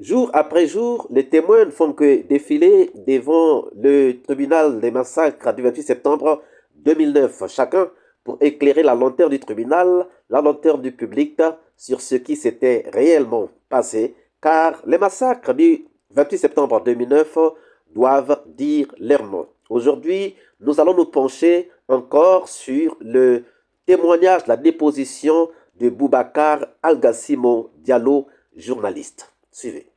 Jour après jour, les témoins ne font que défiler devant le tribunal des massacres du 28 septembre 2009, chacun pour éclairer la lenteur du tribunal, la lenteur du public sur ce qui s'était réellement passé, car les massacres du 28 septembre 2009 doivent dire leur nom. Aujourd'hui, nous allons nous pencher encore sur le témoignage, la déposition de Boubacar Algassimo Diallo, journaliste. Suivez.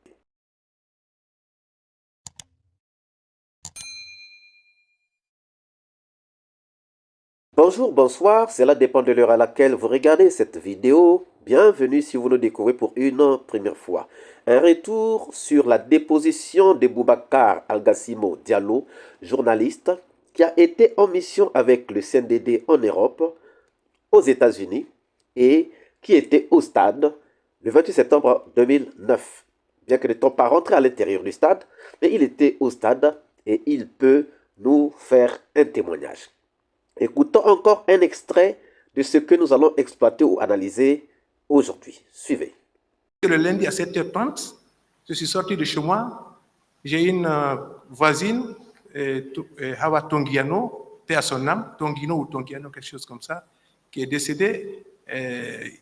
Bonjour, bonsoir, cela dépend de l'heure à laquelle vous regardez cette vidéo. Bienvenue si vous nous découvrez pour une première fois. Un retour sur la déposition de Boubacar Algassimo Diallo, journaliste, qui a été en mission avec le CNDD en Europe, aux États-Unis, et qui était au stade le 28 septembre 2009. Bien que n'étant pas rentré à l'intérieur du stade, mais il était au stade et il peut nous faire un témoignage. Écoutons encore un extrait de ce que nous allons exploiter ou analyser aujourd'hui. Suivez. Le lundi à 7h30, je suis sorti de chez moi. J'ai une voisine, Hawa Tongiano, paix à son âme, Tongino ou Tongiano, quelque chose comme ça, qui est décédée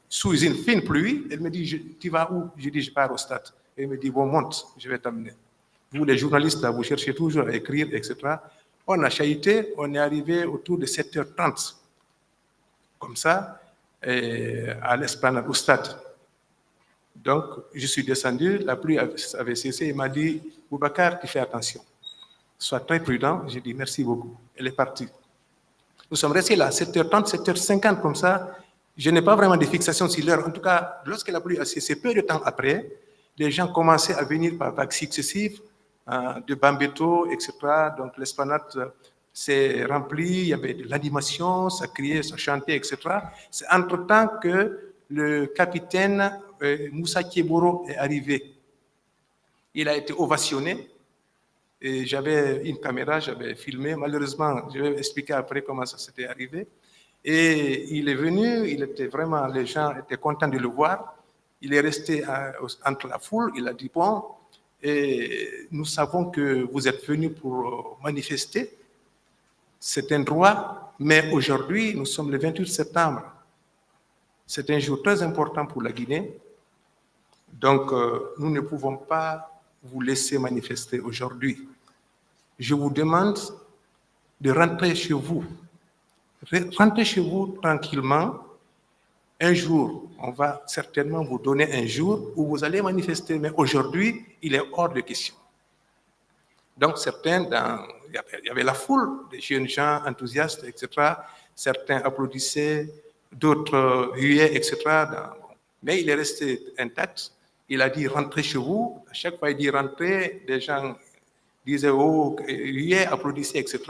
sous une fine pluie. Elle me dit, tu vas où? Je dis, je pars au stade. Elle me dit, bon, monte, je vais t'amener. Vous, les journalistes, là, vous cherchez toujours à écrire, etc. On a chahuté, on est arrivé autour de 7h30, comme ça, à l'esplanade, au stade. Donc, je suis descendu, la pluie avait cessé, il m'a dit, Boubacar, tu fais attention, sois très prudent. J'ai dit, merci beaucoup. Elle est partie. Nous sommes restés là, 7h30, 7h50, comme ça. Je n'ai pas vraiment de fixation sur l'heure. En tout cas, lorsque la pluie a cessé, peu de temps après, les gens commençaient à venir par vagues successives, de Bambeto, etc. Donc, l'esplanade s'est remplie, il y avait de l'animation, ça criait, ça chantait, etc. C'est entre-temps que le capitaine Moussa Kieboro est arrivé. Il a été ovationné. Et j'avais une caméra, j'avais filmé. Malheureusement, je vais expliquer après comment ça s'était arrivé. Et il est venu, il était vraiment, les gens étaient contents de le voir. Il est resté entre la foule, il a dit, bon, et nous savons que vous êtes venus pour manifester. C'est un droit, mais aujourd'hui, nous sommes le 28 septembre. C'est un jour très important pour la Guinée. Donc, nous ne pouvons pas vous laisser manifester aujourd'hui. Je vous demande de rentrer chez vous. Rentrez chez vous tranquillement. Un jour, on va certainement vous donner un jour où vous allez manifester, mais aujourd'hui, il est hors de question. Donc, certains, il y avait la foule, des jeunes gens enthousiastes, etc. Certains applaudissaient, d'autres huaient, etc. Mais il est resté intact. Il a dit rentrez chez vous. À chaque fois, il dit rentrez. Des gens disaient oh, huaient, applaudissaient, etc.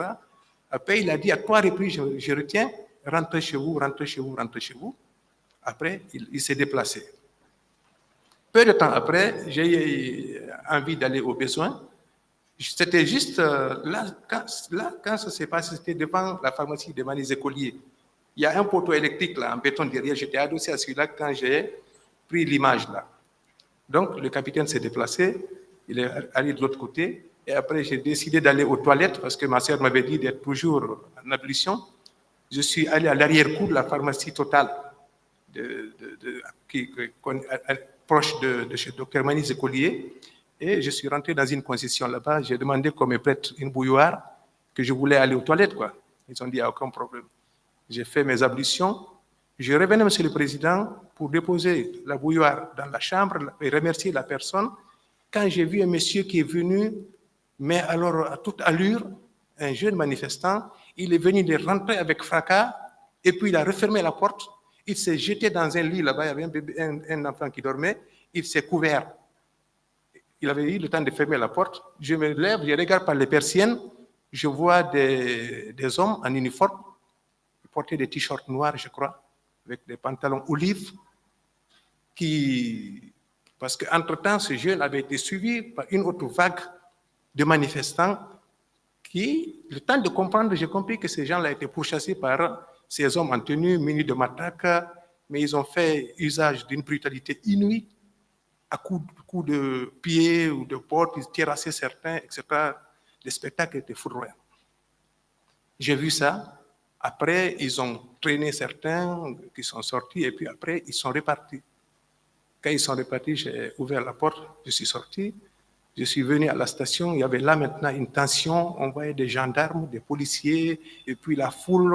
Après, il a dit à 3 reprises, je retiens, rentrez chez vous, rentrez chez vous, rentrez chez vous. Après, il s'est déplacé. Peu de temps après, j'ai eu envie d'aller au besoin. C'était juste là, quand ça s'est passé, c'était devant la pharmacie de Manis Écoliers. Il y a un poteau électrique là, en béton derrière. J'étais adossé à celui-là quand j'ai pris l'image là. Donc, le capitaine s'est déplacé, il est allé de l'autre côté. Et après, j'ai décidé d'aller aux toilettes parce que ma sœur m'avait dit d'être toujours en ablution. Je suis allé à l'arrière-cour de la pharmacie Totale, proche de chez Dr Manis Écoliers. Et je suis rentré dans une concession là-bas. J'ai demandé qu'on me prête une bouilloire, que je voulais aller aux toilettes, quoi. Ils ont dit, il n'y a aucun problème. J'ai fait mes ablutions. Je revenais, Monsieur le Président, pour déposer la bouilloire dans la chambre et remercier la personne. Quand j'ai vu un monsieur qui est venu, mais alors à toute allure, un jeune manifestant, il est venu de rentrer avec fracas, et puis il a refermé la porte. Il s'est jeté dans un lit là-bas, il y avait un enfant qui dormait, il s'est couvert. Il avait eu le temps de fermer la porte. Je me lève, je regarde par les persiennes, je vois des hommes en uniforme, porter des t-shirts noirs, je crois, avec des pantalons olives, parce qu'entre-temps, ce jeune avait été suivi par une autre vague de manifestants qui, le temps de comprendre, j'ai compris que ces gens-là étaient pourchassés par ces hommes en tenue, munis de matraques, mais ils ont fait usage d'une brutalité inouïe à coups de pied ou de porte, ils terrassaient certains, etc. Le spectacle était foudroyant. J'ai vu ça. Après, ils ont traîné certains qui sont sortis et puis après, ils sont repartis. Quand ils sont repartis, j'ai ouvert la porte, je suis sorti. Je suis venu à la station, il y avait là maintenant une tension, on voyait des gendarmes, des policiers, et puis la foule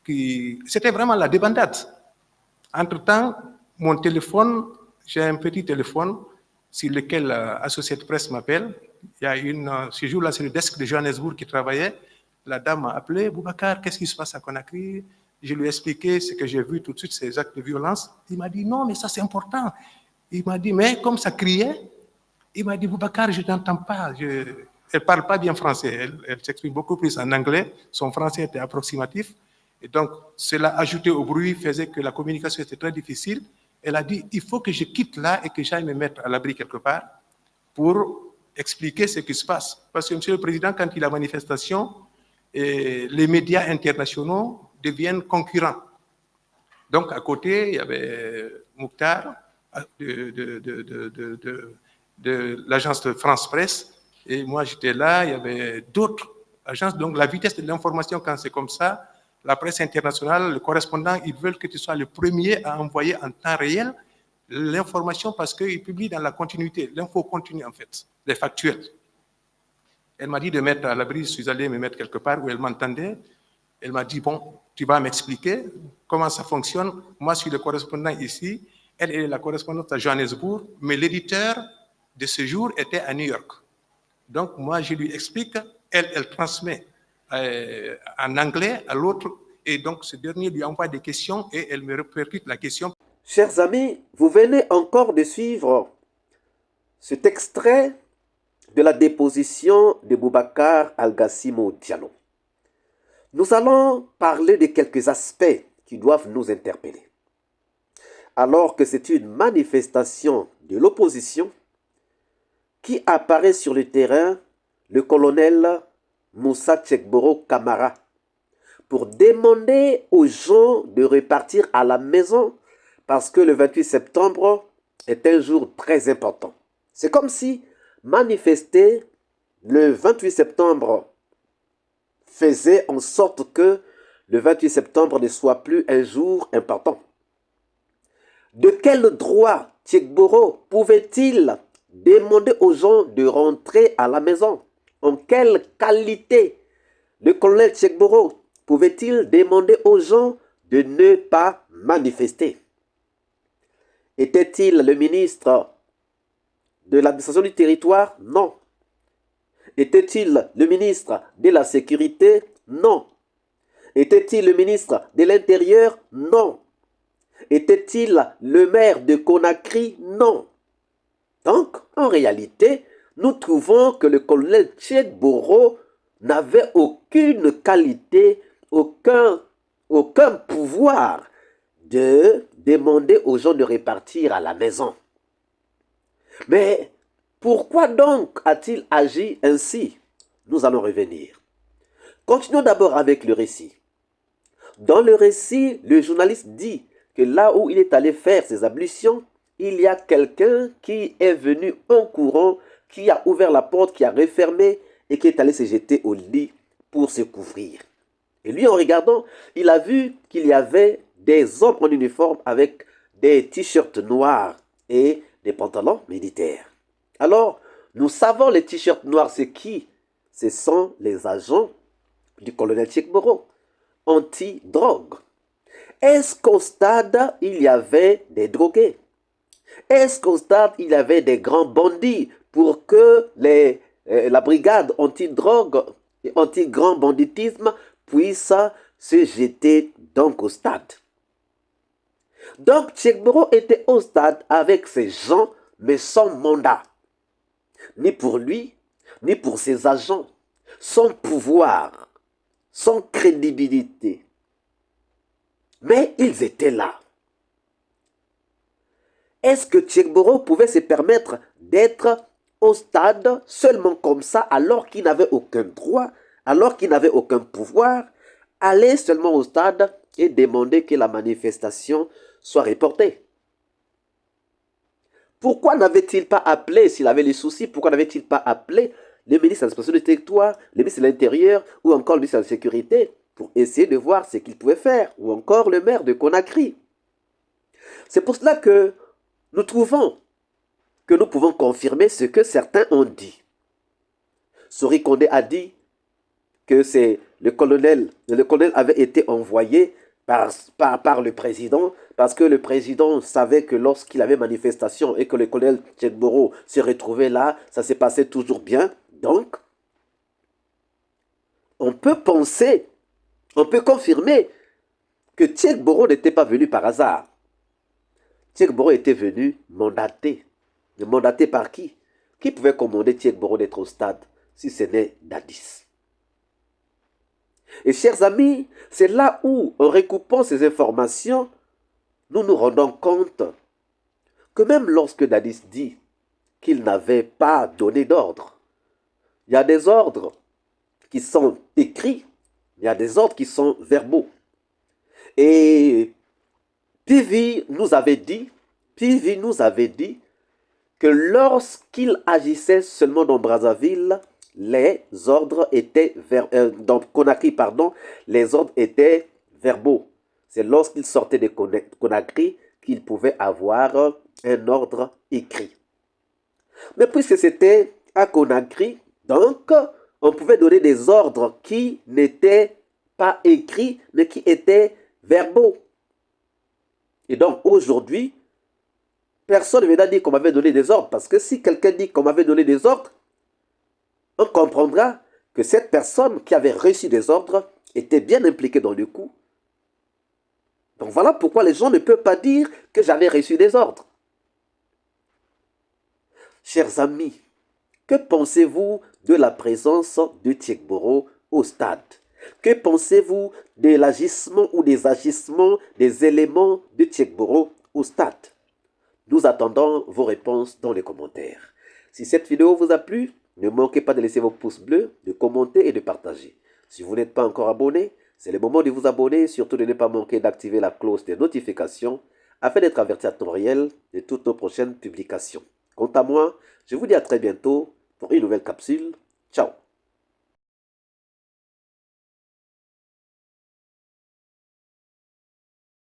qui... C'était vraiment la débandade. Entre-temps, mon téléphone, j'ai un petit téléphone sur lequel Associated Press m'appelle. Il y a ce jour-là, c'est le desk de Johannesburg qui travaillait. La dame m'a appelé, Boubacar, qu'est-ce qui se passe à Conakry? Je lui ai expliqué ce que j'ai vu tout de suite, ces actes de violence. Il m'a dit, non, mais ça c'est important. Il m'a dit, mais comme ça criait, il m'a dit, Boubacar, je n'entends pas. Elle ne parle pas bien français, elle s'exprime beaucoup plus en anglais. Son français était approximatif. Et donc, cela ajouté au bruit faisait que la communication était très difficile. Elle a dit, il faut que je quitte là et que j'aille me mettre à l'abri quelque part pour expliquer ce qui se passe. Parce que, Monsieur le Président, quand il y a manifestation, les médias internationaux deviennent concurrents. Donc, à côté, il y avait Mouktar de l'agence de France Presse, et moi j'étais là, il y avait d'autres agences. Donc, la vitesse de l'information, quand c'est comme ça, la presse internationale, le correspondant, ils veulent que tu sois le premier à envoyer en temps réel l'information parce qu'ils publient dans la continuité. L'info continue, en fait, les factuels. Elle m'a dit de mettre à l'abri, je suis allé me mettre quelque part où elle m'entendait. Elle m'a dit, bon, tu vas m'expliquer comment ça fonctionne. Moi, je suis le correspondant ici. Elle est la correspondante à Johannesburg, mais l'éditeur de ce jour était à New York. Donc, moi, je lui explique, elle transmet en anglais à l'autre, et donc ce dernier lui envoie des questions et elle me répercute la question. Chers amis, vous venez encore de suivre cet extrait de la déposition de Boubacar Al-Gassimo Diallo. Nous allons parler de quelques aspects qui doivent nous interpeller. Alors que c'est une manifestation de l'opposition qui apparaît sur le terrain le colonel Moussa Tchekboro Kamara pour demander aux gens de repartir à la maison parce que le 28 septembre est un jour très important. C'est comme si manifester le 28 septembre faisait en sorte que le 28 septembre ne soit plus un jour important. De quel droit Tchekboro pouvait-il demander aux gens de rentrer à la maison? En quelle qualité le colonel Tchekboro pouvait-il demander aux gens de ne pas manifester? Était-il le ministre de l'administration du territoire? Non. Était-il le ministre de la Sécurité? Non. Était-il le ministre de l'Intérieur? Non. Était-il le maire de Conakry? Non. Donc, en réalité, nous trouvons que le colonel Tchekboro n'avait aucune qualité, aucun pouvoir de demander aux gens de repartir à la maison. Mais pourquoi donc a-t-il agi ainsi? Nous allons revenir. Continuons d'abord avec le récit. Dans le récit, le journaliste dit que là où il est allé faire ses ablutions, il y a quelqu'un qui est venu en courant, qui a ouvert la porte, qui a refermé et qui est allé se jeter au lit pour se couvrir. Et lui, en regardant, il a vu qu'il y avait des hommes en uniforme avec des t-shirts noirs et des pantalons militaires. Alors, nous savons les t-shirts noirs, c'est qui? Ce sont les agents du colonel Tchekboro, anti-drogue. Est-ce qu'au stade, il y avait des drogués? Est-ce qu'au stade, il y avait des grands bandits pour que la brigade anti-drogue et anti-grand banditisme puisse se jeter donc au stade? Donc, Tchekboro était au stade avec ses gens, mais sans mandat. Ni pour lui, ni pour ses agents. Sans pouvoir, sans crédibilité. Mais ils étaient là. Est-ce que Tchekboro pouvait se permettre d'être au stade seulement comme ça, alors qu'il n'avait aucun droit, alors qu'il n'avait aucun pouvoir, aller seulement au stade et demander que la manifestation soit reportée? Pourquoi n'avait-il pas appelé, s'il avait les soucis, pourquoi n'avait-il pas appelé le ministre de l'expansion du territoire, le ministre de l'Intérieur ou encore le ministre de la Sécurité pour essayer de voir ce qu'il pouvait faire, ou encore le maire de Conakry? C'est pour cela que nous trouvons que nous pouvons confirmer ce que certains ont dit. Sori Kondé a dit que c'est le colonel avait été envoyé par le président, parce que le président savait que lorsqu'il avait manifestation et que le colonel Tchekboro se retrouvait là, ça s'est passé toujours bien. Donc, on peut penser, on peut confirmer que Tchekboro n'était pas venu par hasard. Tchekboro était venu mandaté. Mais mandaté par qui? Qui pouvait commander Tchekboro d'être au stade si ce n'est Dadis? Et chers amis, c'est là où, en recoupant ces informations, nous nous rendons compte que même lorsque Dadis dit qu'il n'avait pas donné d'ordre, il y a des ordres qui sont écrits, il y a des ordres qui sont verbaux. Et Pivi nous avait dit que lorsqu'il agissait seulement dans Brazzaville, les ordres étaient dans Conakry, pardon, les ordres étaient verbaux. C'est lorsqu'il sortait de Conakry qu'il pouvait avoir un ordre écrit. Mais puisque c'était à Conakry, donc on pouvait donner des ordres qui n'étaient pas écrits, mais qui étaient verbaux. Et donc aujourd'hui, personne ne viendra dire qu'on m'avait donné des ordres, parce que si quelqu'un dit qu'on m'avait donné des ordres, on comprendra que cette personne qui avait reçu des ordres était bien impliquée dans le coup. Donc voilà pourquoi les gens ne peuvent pas dire que j'avais reçu des ordres. Chers amis, que pensez-vous de la présence de Tchekboro au stade? Que pensez-vous de l'agissement ou des agissements des éléments de Tchekboro au stade? Nous attendons vos réponses dans les commentaires. Si cette vidéo vous a plu, ne manquez pas de laisser vos pouces bleus, de commenter et de partager. Si vous n'êtes pas encore abonné, c'est le moment de vous abonner et surtout de ne pas manquer d'activer la cloche des notifications afin d'être averti à temps réel de toutes nos prochaines publications. Quant à moi, je vous dis à très bientôt pour une nouvelle capsule. Ciao!